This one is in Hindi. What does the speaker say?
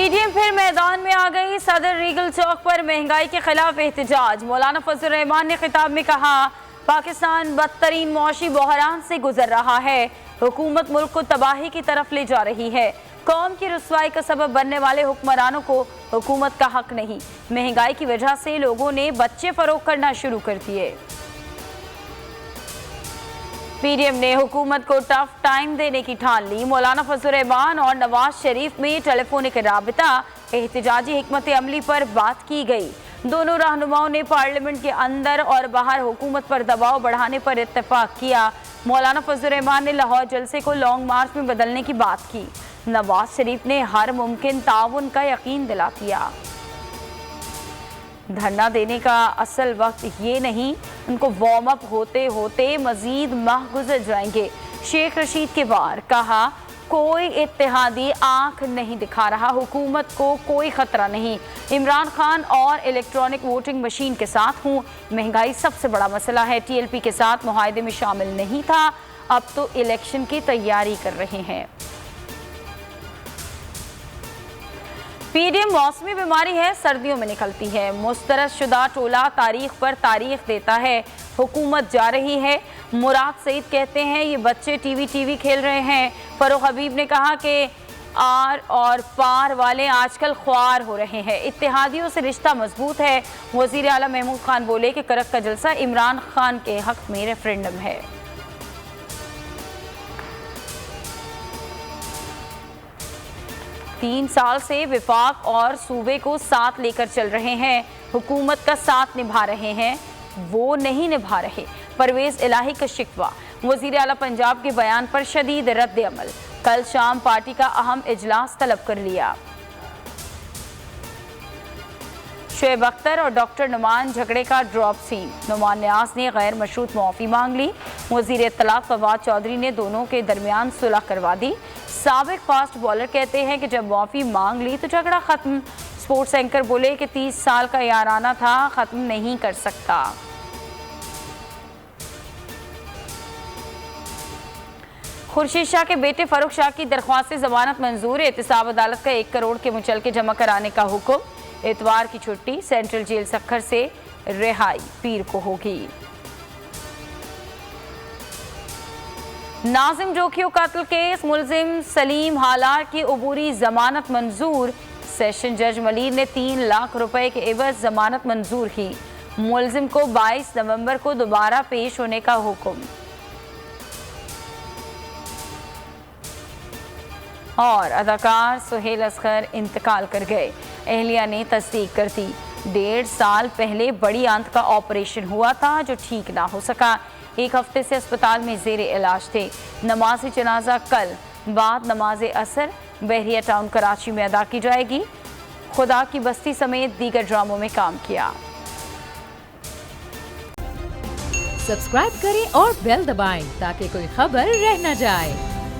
पीडीएम फिर मैदान में आ गई। सदर रीगल चौक पर महंगाई के खिलाफ एहतजाज। मौलाना फजल रहमान ने खिताब में कहा, पाकिस्तान बदतरीन मौशी बहरान से गुजर रहा है। हुकूमत मुल्क को तबाही की तरफ ले जा रही है। कौम की रुसवाई का सबब बनने वाले हुक्मरानों को हुकूमत का हक नहीं। महंगाई की वजह से लोगों ने बच्चे फरोख्त करना शुरू कर दिए। पीडीएम ने हुकूमत को टफ टाइम देने की ठान ली। मौलाना फजल रहमान और नवाज शरीफ में टेलीफोनिक राबिता, एहतजाजी हिकमत अमली पर बात की गई। दोनों रहनुमाओं ने पार्लियामेंट के अंदर और बाहर हुकूमत पर दबाव बढ़ाने पर इत्तेफाक किया। मौलाना फजल रहमान ने लाहौर जलसे को लॉन्ग मार्च में बदलने की बात की। नवाज शरीफ ने हर मुमकिन ताउन का यकीन दिला दिया। धरना देने का असल वक्त ये नहीं, उनको वार्म अप होते होते मजीद माह गुजर जाएंगे। शेख रशीद के बार कहा, कोई इत्तेहादी आंख नहीं दिखा रहा, हुकूमत को कोई खतरा नहीं। इमरान खान और इलेक्ट्रॉनिक वोटिंग मशीन के साथ हूँ। महंगाई सबसे बड़ा मसला है। टीएलपी के साथ मुआहदे में शामिल नहीं था, अब तो इलेक्शन की तैयारी कर रहे हैं। पीडीएम मौसमी बीमारी है, सर्दियों में निकलती है। मुस्तरद शुदा टोला तारीख पर तारीख देता है। हुकूमत जा रही है। मुराद सईद कहते हैं, ये बच्चे टीवी खेल रहे हैं। फरोख हबीब ने कहा कि आर और पार वाले आजकल ख्वार हो रहे हैं। इत्तेहादियों से रिश्ता मजबूत है। वजीर आला महमूद खान बोले कि करक का जलसा इमरान खान के हक में रेफरेंडम है। तीन साल से विफाक और सूबे को साथ लेकर चल रहे हैं। हुकूमत का साथ निभा रहे हैं, वो नहीं निभा रहे। परवेज इलाही का शिकवा। वजीर आला पंजाब के बयान पर शदीद रद्द अमल। कल शाम पार्टी का अहम इजलास तलब कर लिया। शुएब अख्तर और डॉक्टर नुमान झगड़े का ड्रॉप सीन। नुमान न्याज ने गैर मशरूत मुआफ़ी मांग ली। वजीर इत्तलाक फवाद चौधरी ने दोनों के दरमियान सुलह करवा दी। साबिक फास्ट बॉलर कहते हैं कि जब मुआफ़ी मांग ली तो झगड़ा खत्म। स्पोर्ट्स एंकर बोले कि 30 साल का याराना था, खत्म नहीं कर सकता। खुर्शीद शाह के बेटे फरूख शाह की दरख्वास्त जमानत मंजूर। एहतसाब अदालत का 1 करोड़ के मुचलके जमा कराने का हुक्म। इतवार की छुट्टी। सेंट्रल जेल सक्खर से रिहाई पीर को होगी। नाजिम जोखियो कत्ल केस मुलजिम सलीम हालार की अबूरी जमानत मंजूर। सेशन जज मलिर ने 3 लाख रुपए के एवज जमानत मंजूर की। मुलजिम को 22 नवंबर को दोबारा पेश होने का हुक्म। और अदाकार सुहेल असगर इंतकाल कर गए। एहलिया ने तस्दीक कर दी। 1.5 साल पहले बड़ी आंत का ऑपरेशन हुआ था जो ठीक ना हो सका। 1 हफ्ते से अस्पताल में जेर इलाज थे। नमाज जनाजा कल बाद नमाज असर बहरिया टाउन कराची में अदा की जाएगी। खुदा की बस्ती समेत दीगर ड्रामों में काम किया। सब्सक्राइब करें और बेल दबाएं ताकि कोई खबर रह न जाए।